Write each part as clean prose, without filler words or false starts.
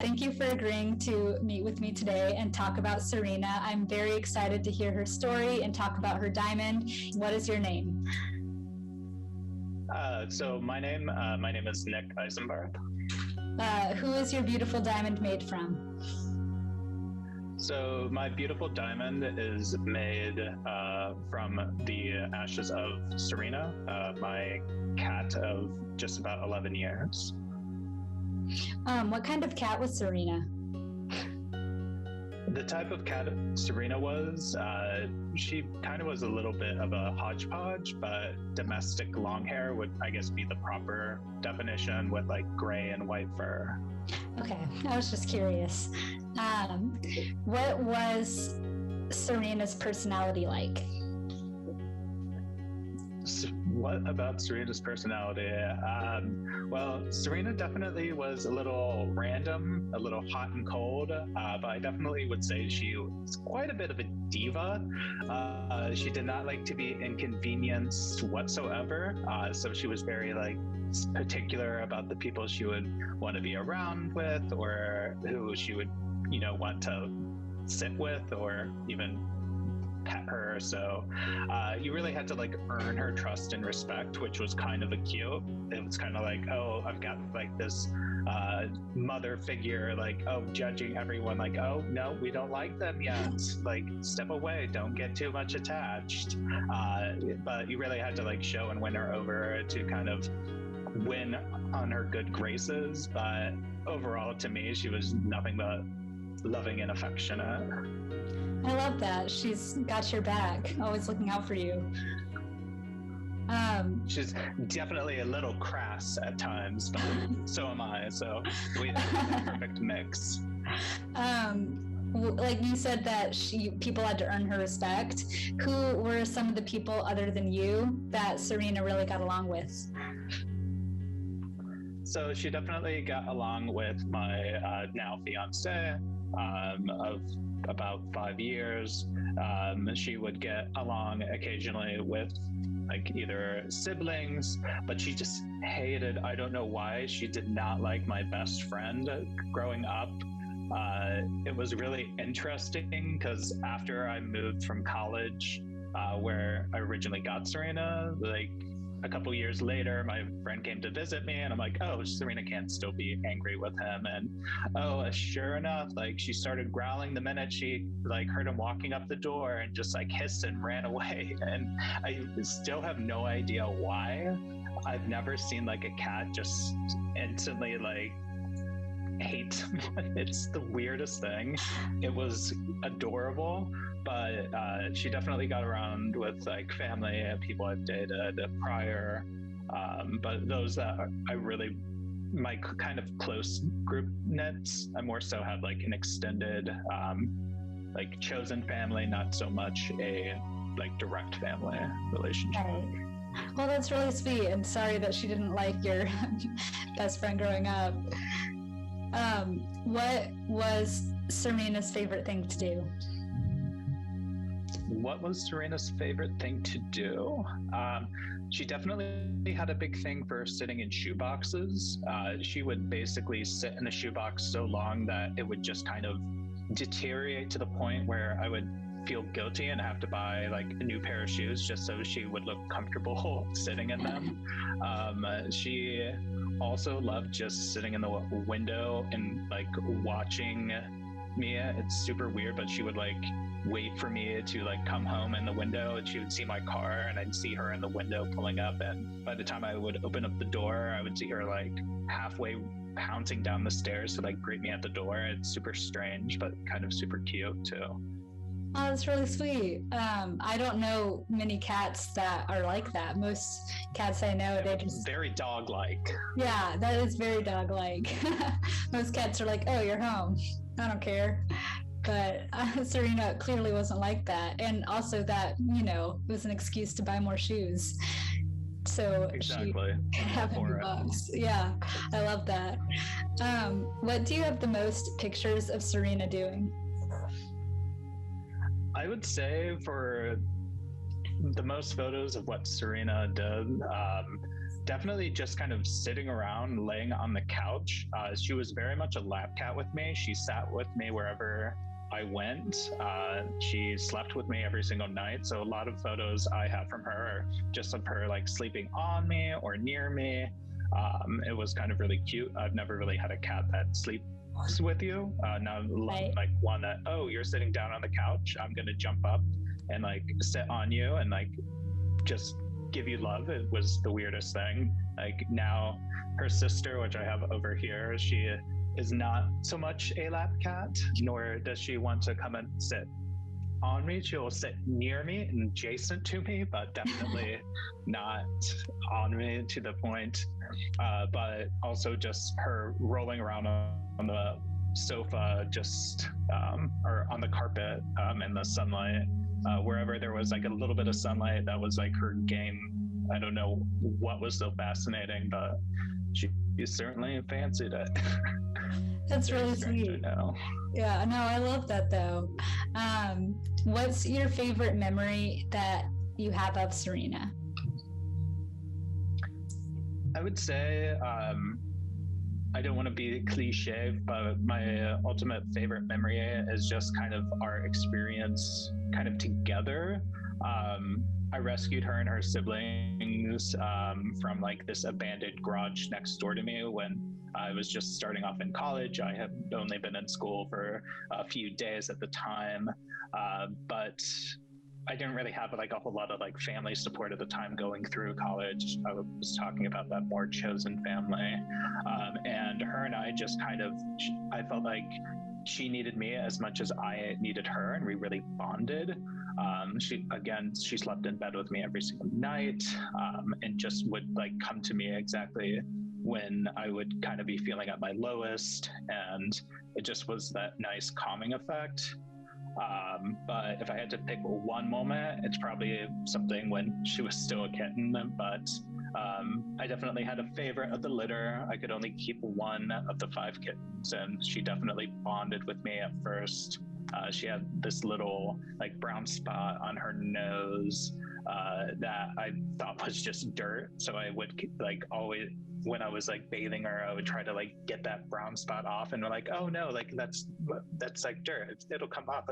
Thank you for agreeing to meet with me today and talk about Serena. I'm very excited to hear her story and talk about her diamond. What is your name? So my name is Nick Eisenbarth. Who is your beautiful diamond made from? So my beautiful diamond is made from the ashes of Serena, my cat of just about 11 years. What kind of cat was Serena? The type of cat Serena was, she kind of was a little bit of a hodgepodge, but domestic long hair would, I guess, be the proper definition with like gray and white fur. Okay, I was just curious. What was Serena's personality like? What about Serena's personality? Well, Serena definitely was a little random, a little hot and cold, but I definitely would say she was quite a bit of a diva. She did not like to be inconvenienced whatsoever, so she was very particular about the people she would want to be around with, or who she would, want to sit with, or even pet her. So you really had to earn her trust and respect, which was kind of cute. It was kind of like, oh, I've got this mother figure, judging everyone, oh no, we don't like them yet, step away, don't get too much attached. But you really had to show and win her over to kind of win on her good graces. But overall, to me, she was nothing but loving and affectionate. I love that. She's got your back, always looking out for you. She's definitely a little crass at times, but so am I. So we have a perfect mix. Like you said that people had to earn her respect. Who were some of the people other than you that Serena really got along with? So she definitely got along with my now fiance of about 5 years. She would get along occasionally with either siblings, but she just hated, I don't know why, she did not like my best friend growing up. It was really interesting because after I moved from college, where I originally got Serena, a couple years later, my friend came to visit me, and I'm like, oh, Serena can't still be angry with him. And sure enough, she started growling the minute she heard him walking up the door, and just hissed and ran away. And I still have no idea why. I've never seen a cat just instantly hate. It's the weirdest thing. It was adorable, but she definitely got around with family and people I've dated prior, but those that I really, my kind of close group knits, I more so have an extended chosen family, not so much a direct family relationship. Right. Well, that's really sweet, and sorry that she didn't like your best friend growing up. What was Serena's favorite thing to do? What was Serena's favorite thing to do? She definitely had a big thing for sitting in shoe boxes. She would basically sit in a shoebox so long that it would just kind of deteriorate to the point where I would feel guilty and have to buy a new pair of shoes just so she would look comfortable sitting in them. She also loved just sitting in the window and watching me. It's super weird, but she would wait for me to come home in the window, and she would see my car and I'd see her in the window pulling up, and by the time I would open up the door, I would see her halfway pouncing down the stairs to greet me at the door. It's super strange, but kind of super cute too. Oh, that's really sweet. I don't know many cats that are like that. Most cats I know, they just... Very dog-like. Yeah, that is very dog-like. Most cats are like, oh, you're home. I don't care. But Serena clearly wasn't like that. And also that, it was an excuse to buy more shoes. So exactly. She have a box. Yeah, I love that. What do you have the most pictures of Serena doing? I would say for the most photos of what Serena did, definitely just kind of sitting around, laying on the couch. She was very much a lap cat with me. She sat with me wherever I went. She slept with me every single night. So a lot of photos I have from her are just of her like sleeping on me or near me. It was kind of really cute. I've never really had a cat that sleeps with you. Not Right. like one that, oh, you're sitting down on the couch, I'm gonna jump up and like sit on you and like just give you love. It was the weirdest thing. Like now her sister, which I have over here, she is not so much a lap cat, nor does she want to come and sit on me. She'll sit near me and adjacent to me, but definitely not on me to the point. But also just her rolling around on the sofa, just or on the carpet in the sunlight. Wherever there was like a little bit of sunlight, that was like her game. I don't know what was so fascinating, but she certainly fancied it. That's really sweet. Yeah, no, I love that though. What's your favorite memory that you have of Serena? I would say, I don't want to be cliche, but my ultimate favorite memory is just kind of our experience kind of together. I rescued her and her siblings from like this abandoned garage next door to me when I was just starting off in college. I had only been in school for a few days at the time, but I didn't really have like a whole lot of like family support at the time going through college. I was talking about that more chosen family. And her and I just kind of, I felt like she needed me as much as I needed her, and we really bonded. She slept in bed with me every single night, and just would like come to me exactly when I would kind of be feeling at my lowest. And it just was that nice calming effect. But if I had to pick one moment, it's probably something when she was still a kitten. But I definitely had a favorite of the litter. I could only keep one of the 5 kittens, and she definitely bonded with me at first. She had this little like brown spot on her nose that I thought was just dirt. So I would like always, when I was like bathing her, I would try to like get that brown spot off, and we're like, oh no, like that's like dirt. It'll come off.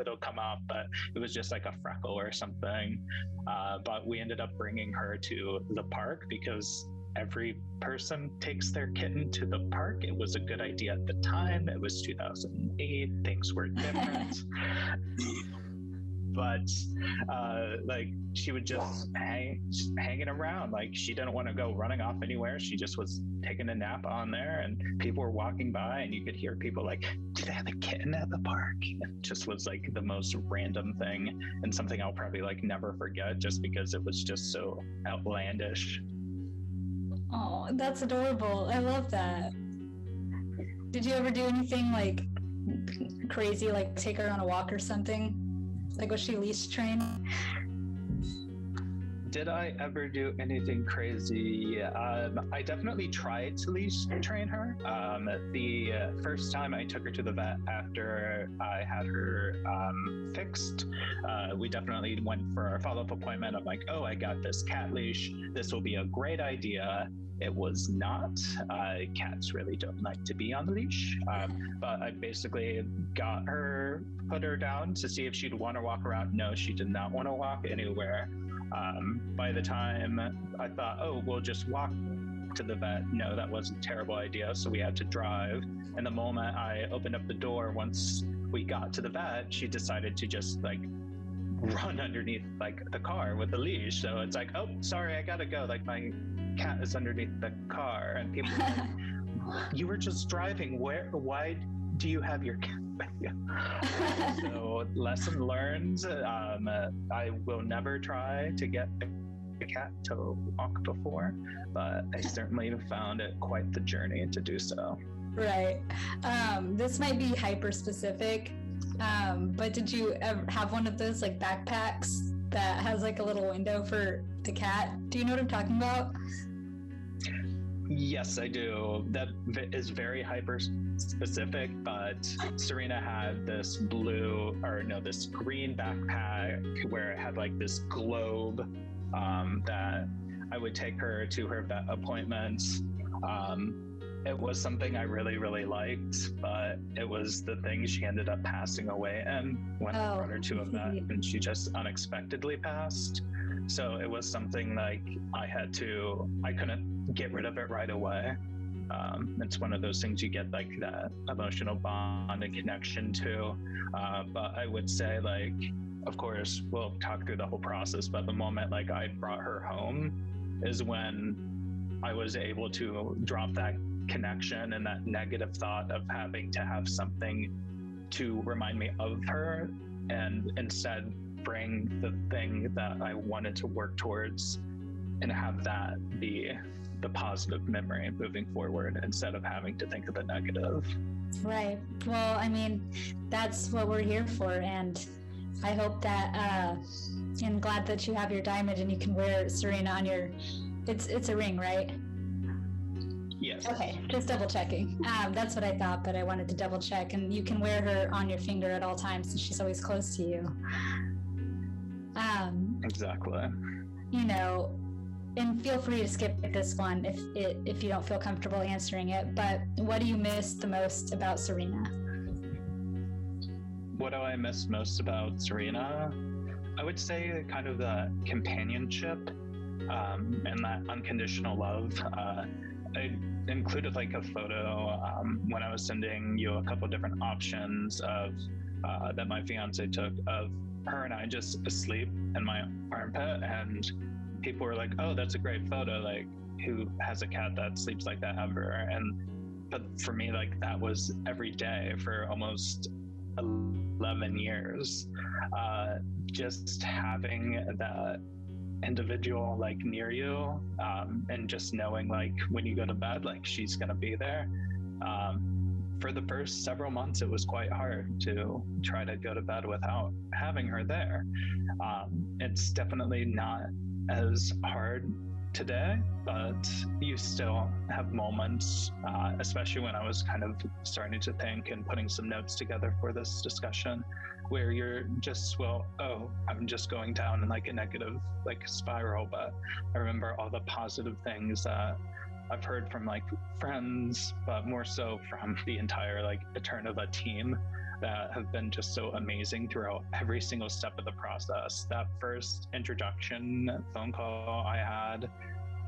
But it was just like a freckle or something. But we ended up bringing her to the park because every person takes their kitten to the park. It was a good idea at the time. It was 2008. Things were different. But like she would just hanging around. Like she didn't want to go running off anywhere. She just was taking a nap on there, and people were walking by, and you could hear people like, do they have a kitten at the park? It just was like the most random thing, and something I'll probably like never forget, just because it was just so outlandish. Oh, that's adorable. I love that. Did you ever do anything like crazy, like take her on a walk or something? Like, was she leash trained? Did I ever do anything crazy? I definitely tried to leash train her. The first time I took her to the vet after I had her fixed, we definitely went for our follow-up appointment. I'm like, oh, I got this cat leash. This will be a great idea. It was not. Cats really don't like to be on the leash. But I basically got her, put her down to see if she'd want to walk around. No, she did not want to walk anywhere. By the time I thought, oh, we'll just walk to the vet. No, that was a terrible idea. So we had to drive. And the moment I opened up the door, once we got to the vet, she decided to just like run underneath like the car with the leash. So it's like, oh, sorry, I gotta go. Like my cat is underneath the car, and people are like, you were just driving. Why do you have your cat with you? So lesson learned. I will never try to get a cat to walk before, but I certainly found it quite the journey to do so. Right. This might be hyper specific, but did you ever have one of those like backpacks that has like a little window for the cat? Do you know what I'm talking about? Yes, I do. That is very hyper specific, but Serena had this this green backpack where it had like this globe that I would take her to her vet appointments. It was something I really, really liked, but it was the thing she ended up passing away in when I brought her to a vet, and she just unexpectedly passed. So it was something like I couldn't get rid of it right away. It's one of those things you get like that emotional bond and connection to. But I would say, like, of course, we'll talk through the whole process, but the moment like I brought her home is when I was able to drop that connection and that negative thought of having to have something to remind me of her, and instead bring the thing that I wanted to work towards and have that be the positive memory moving forward instead of having to think of the negative. Right. Well, I mean, that's what we're here for, and I hope that I'm glad that you have your diamond and you can wear Serena on your it's a ring, right? Yes. Okay, just double checking. That's what I thought, but I wanted to double check. And you can wear her on your finger at all times, and she's always close to you. Exactly. You know, and feel free to skip this one if you don't feel comfortable answering it. But what do you miss the most about Serena? What do I miss most about Serena? I would say kind of the companionship and that unconditional love. I included like a photo when I was sending you a couple different options of that my fiance took of her and I just asleep in my armpit, and people were like, "Oh, that's a great photo. Like, who has a cat that sleeps like that ever?" But for me, like, that was every day for almost 11 years. Just having that individual like near you, and just knowing like when you go to bed, like she's gonna be there. For the first several months, it was quite hard to try to go to bed without having her there. It's definitely not as hard today, but you still have moments, especially when I was kind of starting to think and putting some notes together for this discussion, where you're just, I'm just going down in like a negative like spiral. But I remember all the positive things that I've heard from like friends, but more so from the entire like Eterneva team that have been just so amazing throughout every single step of the process. That first introduction phone call I had,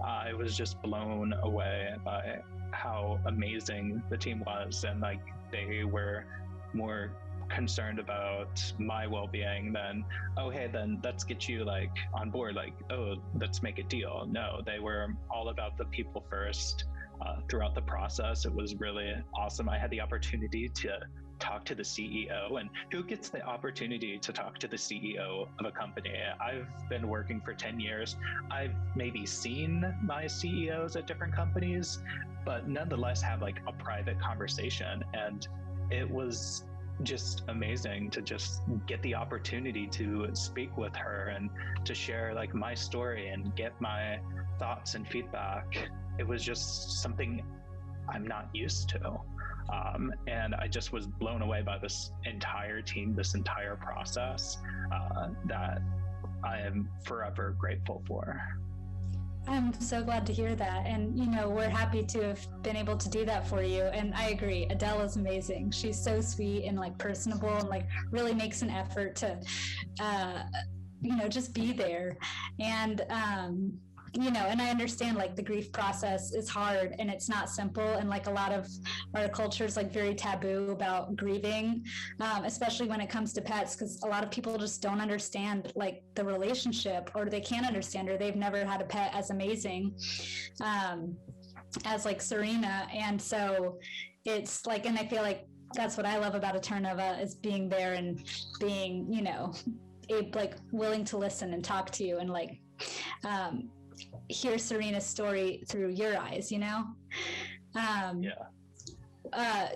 I was just blown away by how amazing the team was, and like they were more concerned about my well-being than, oh hey, then let's get you like on board, like, oh, let's make a deal. No, they were all about the people first. Throughout the process, it was really awesome. I had the opportunity to talk to the CEO, and who gets the opportunity to talk to the CEO of a company? I've been working for 10 years. I've maybe seen my CEOs at different companies, but nonetheless have like a private conversation. And it was just amazing to just get the opportunity to speak with her and to share like my story and get my thoughts and feedback. It was just something I'm not used to. And I just was blown away by this entire team, this entire process, that I am forever grateful for. I'm so glad to hear that. And, you know, we're happy to have been able to do that for you. And I agree, Adele is amazing. She's so sweet and like personable and like really makes an effort to, you know, just be there. And, you know, and I understand like the grief process is hard and it's not simple. And like a lot of our culture is like very taboo about grieving, especially when it comes to pets, because a lot of people just don't understand like the relationship, or they can't understand, or they've never had a pet as amazing as like Serena. And so it's like, and I feel like that's what I love about Eterneva, is being there and being, you know, like willing to listen and talk to you and like, hear Serena's story through your eyes, you know?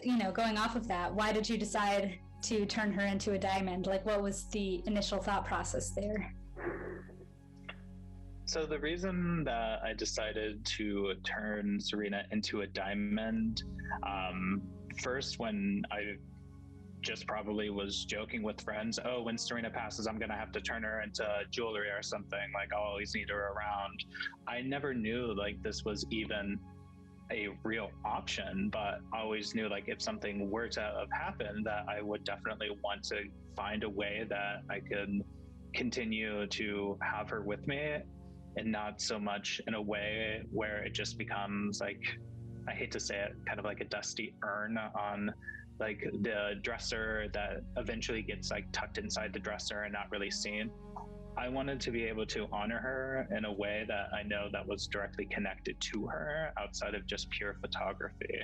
You know, going off of that, why did you decide to turn her into a diamond? Like, what was the initial thought process there? So the reason that I decided to turn Serena into a diamond, first when I just probably was joking with friends, oh, when Serena passes, I'm gonna have to turn her into jewelry or something, like I'll always need her around. I never knew like this was even a real option, but I always knew like if something were to have happened, that I would definitely want to find a way that I could continue to have her with me, and not so much in a way where it just becomes like, I hate to say it, kind of like a dusty urn on like the dresser that eventually gets like tucked inside the dresser and not really seen. I wanted to be able to honor her in a way that I know that was directly connected to her outside of just pure photography.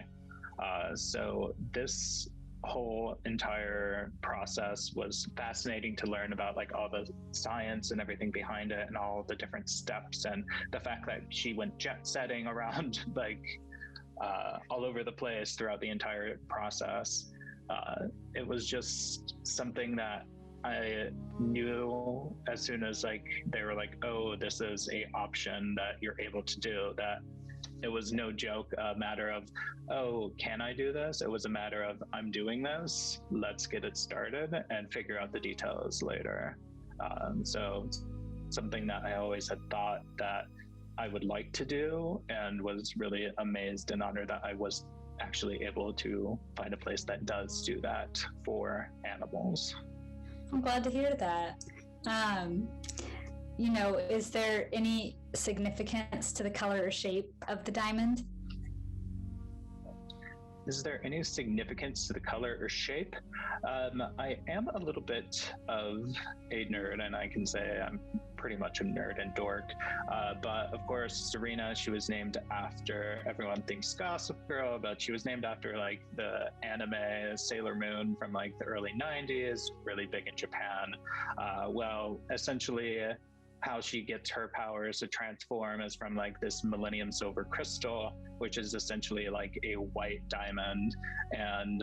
So this whole entire process was fascinating to learn about, like all the science and everything behind it and all the different steps, and the fact that she went jet setting around like all over the place throughout the entire process. It was just something that I knew as soon as like they were like, oh, this is a option that you're able to do, that it was no joke, a matter of, oh, can I do this? It was a matter of, I'm doing this, let's get it started and figure out the details later. So something that I always had thought that I would like to do, and was really amazed and honored that I was actually able to find a place that does do that for animals. I'm glad to hear that. You know, is there any significance to the color or shape of the diamond? Is there any significance to the color or shape? I am a little bit of a nerd, and I can say I'm pretty much a nerd and dork. But of course, Serena, she was named after, everyone thinks Gossip Girl, but she was named after like the anime Sailor Moon from like the early 90s, really big in Japan. Well, essentially, how she gets her powers to transform is from like this Millennium Silver crystal, which is essentially like a white diamond. And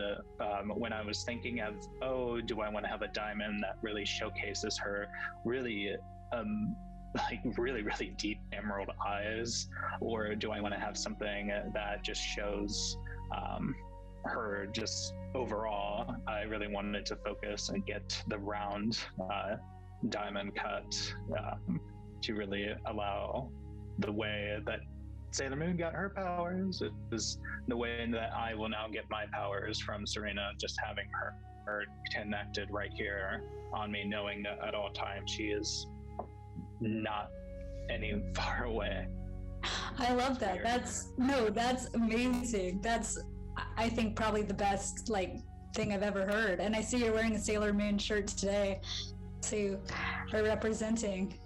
when I was thinking of, oh, do I want to have a diamond that really showcases her really like really deep emerald eyes, or do I want to have something that just shows her just overall? I really wanted to focus and get the round diamond cut to really allow the way that Sailor Moon got her powers is the way that I will now get my powers from Serena, just having her connected right here on me, knowing that at all times she is not any far away. I love that. That's amazing. That's, I think, probably the best like thing I've ever heard. And I see you're wearing a Sailor Moon shirt today too, or representing.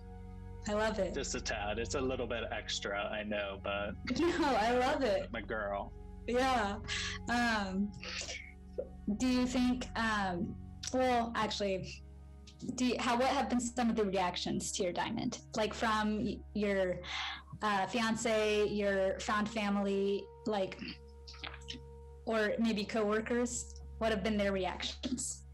I love it. Just a tad. It's a little bit extra, I know, but no, I love it. My girl. Yeah. Do you think? Well, actually, what have been some of the reactions to your diamond, like from your fiance, your found family, like, or maybe coworkers? What have been their reactions?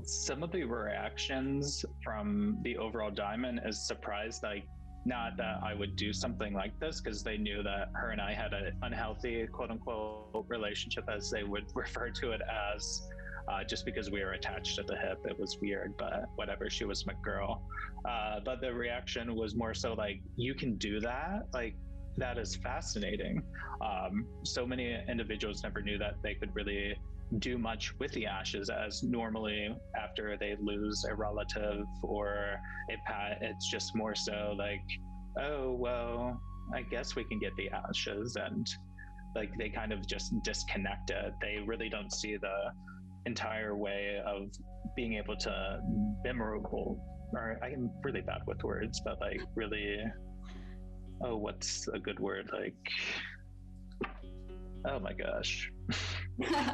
Some of the reactions from the overall diamond is surprised, like, not that I would do something like this, because they knew that her and I had an unhealthy, quote unquote, relationship, as they would refer to it as, just because we were attached at the hip. It was weird, but whatever, she was my girl. But the reaction was more so like, you can do that? Like, that is fascinating. So many individuals never knew that they could really do much with the ashes, as normally after they lose a relative or a pet, it's just more so like, oh, well, I guess we can get the ashes, and like they kind of just disconnect it. They really don't see the entire way of being able to memorable, or I am really bad with words, but like really, oh, what's a good word? Like, oh my gosh.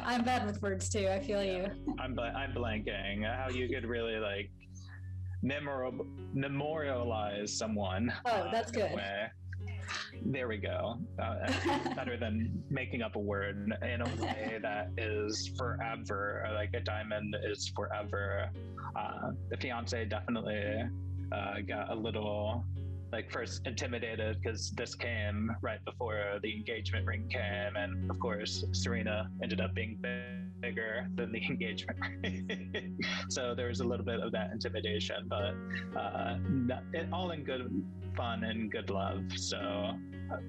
I'm bad with words too. I feel you. I'm blanking. How you could really like memorialize someone. Oh, that's good. There we go. Better than making up a word in a way that is forever. Like a diamond is forever. The fiance definitely got a little like first intimidated because this came right before the engagement ring came, and of course Serena ended up being bigger than the engagement ring. So there was a little bit of that intimidation, but all in good fun and good love. So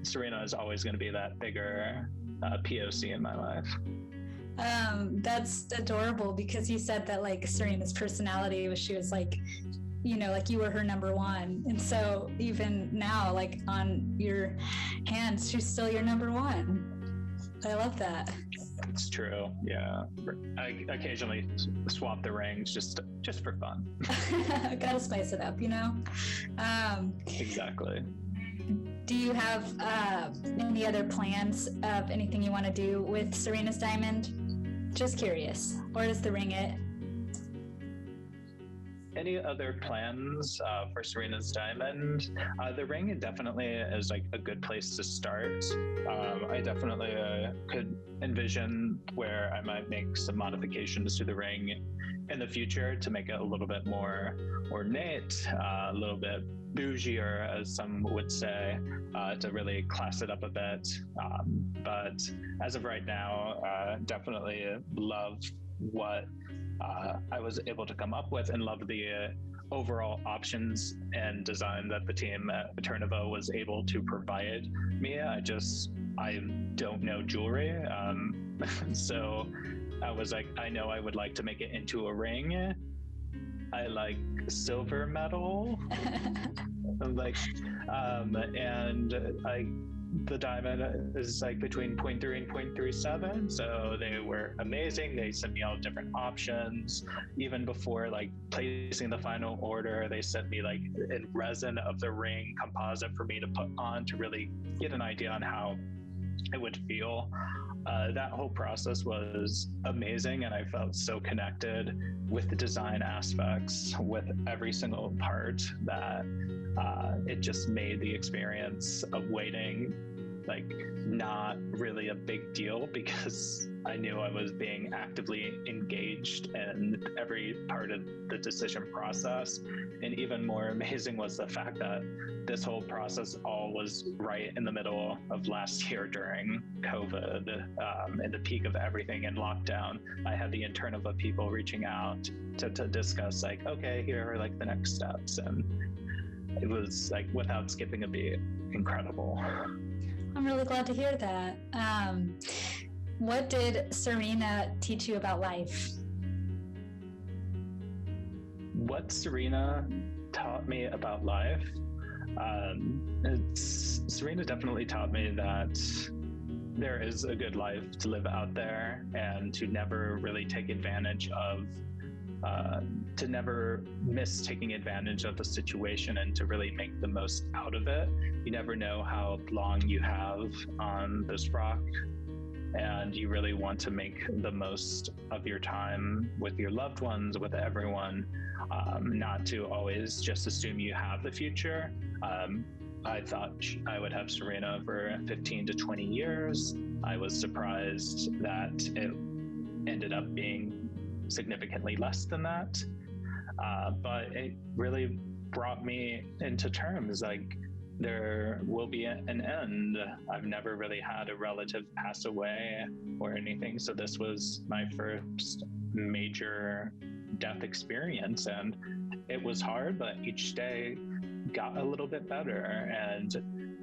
Serena is always going to be that bigger POC in my life. That's adorable, because you said that like Serena's personality was, she was like, you know, like you were her number one, and so even now, like on your hands, she's still your number one. I love that. It's true. Yeah, I occasionally swap the rings just for fun. Gotta spice it up, you know. Exactly. Do you have any other plans of anything you want to do with Serena's diamond? Just curious. Or is the ring it? Any other plans for Serena's diamond? The ring definitely is like a good place to start. I definitely could envision where I might make some modifications to the ring in the future to make it a little bit more ornate, a little bit bougier, as some would say, to really class it up a bit. But as of right now, definitely love what I was able to come up with, and love the overall options and design that the team at Eterneva was able to provide me. I don't know jewelry, so I was like, I know I would like to make it into a ring. I like silver metal, the diamond is like between 0.3 and 0.37, so they were amazing. They sent me all different options. Even before like placing the final order, they sent me like in resin of the ring composite for me to put on to really get an idea on how it would feel. That whole process was amazing, and I felt so connected with the design aspects, with every single part, that it just made the experience of waiting like not really a big deal, because I knew I was being actively engaged in every part of the decision process. And even more amazing was the fact that this whole process all was right in the middle of last year during COVID, in the peak of everything in lockdown. I had the Eterneva people reaching out to discuss like, okay, here are like the next steps. And it was like, without skipping a beat, incredible. I'm really glad to hear that. What did Serena teach you about life? What Serena taught me about life? Serena definitely taught me that there is a good life to live out there, and to never really take advantage of to never miss taking advantage of the situation, and to really make the most out of it. You never know how long you have on this rock, and you really want to make the most of your time with your loved ones, with everyone, not to always just assume you have the future. I thought I would have Serena for 15 to 20 years. I was surprised that it ended up being significantly less than that. But it really brought me into terms like, there will be an end. I've never really had a relative pass away or anything, so this was my first major death experience, and it was hard, but each day got a little bit better. And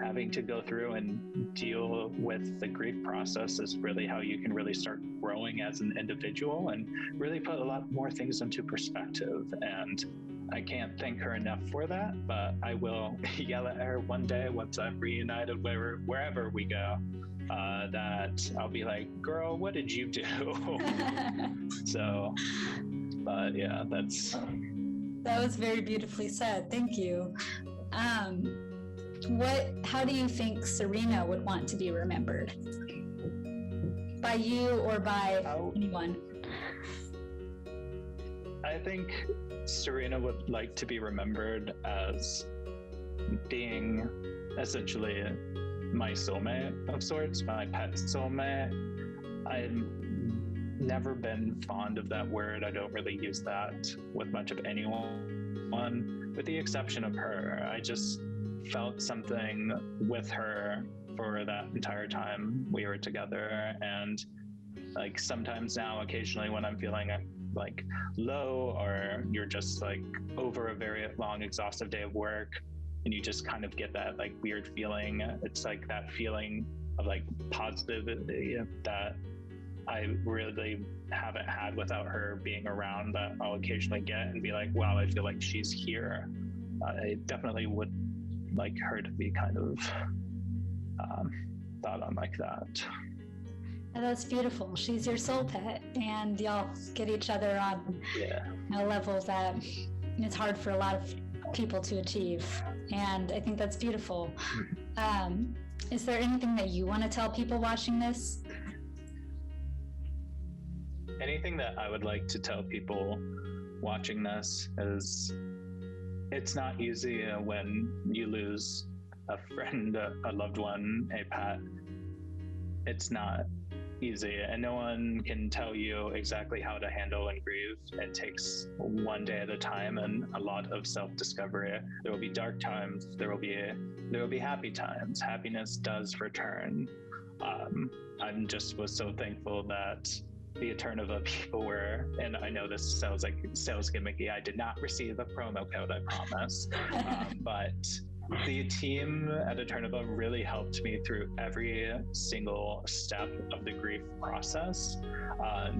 having to go through and deal with the grief process is really how you can really start growing as an individual, and really put a lot more things into perspective. And I can't thank her enough for that, but I will yell at her one day once I'm reunited, wherever we go, that I'll be like, girl, what did you do? So, but yeah, that was very beautifully said. Thank you. How do you think Serena would want to be remembered? By you or by anyone? I think Serena would like to be remembered as being essentially my soulmate of sorts, my pet soulmate. I've never been fond of that word. I don't really use that with much of anyone, with the exception of her. felt something with her for that entire time we were together. And like sometimes now, occasionally when I'm feeling like low, or you're just like over a very long exhaustive day of work and you just kind of get that like weird feeling, it's like that feeling of like positivity that I really haven't had without her being around, that I'll occasionally get and be like, wow, I feel like she's here. I definitely would like her to be kind of thought on like that. And that's beautiful. She's your soul pet, and y'all get each other on a level that it's hard for a lot of people to achieve. And I think that's beautiful. Is there anything that you want to tell people watching this? Anything that I would like to tell people watching this is it's not easy when you lose a friend, a loved one, a pet. It's not easy, and no one can tell you exactly how to handle and grieve. It takes one day at a time and a lot of self-discovery. There will be dark times, there will be happy times. Happiness does return. I'm just was so thankful that the Eterneva people were, and I know this sounds like sales gimmicky, I did not receive a promo code, I promise, but the team at Eterneva really helped me through every single step of the grief process,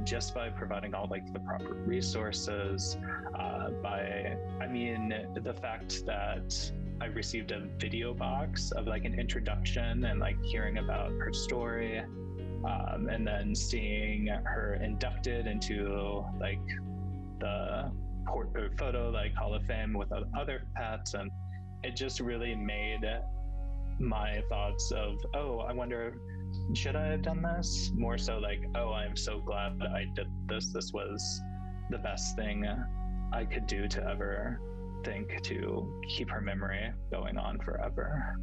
just by providing all like the proper resources, the fact that I received a video box of like an introduction and like hearing about her story, and then seeing her inducted into like the photo like Hall of Fame with other pets, and it just really made my thoughts of, oh, I wonder, should I have done this? More so like, oh, I'm so glad that I did this. This was the best thing I could do to ever think to keep her memory going on forever.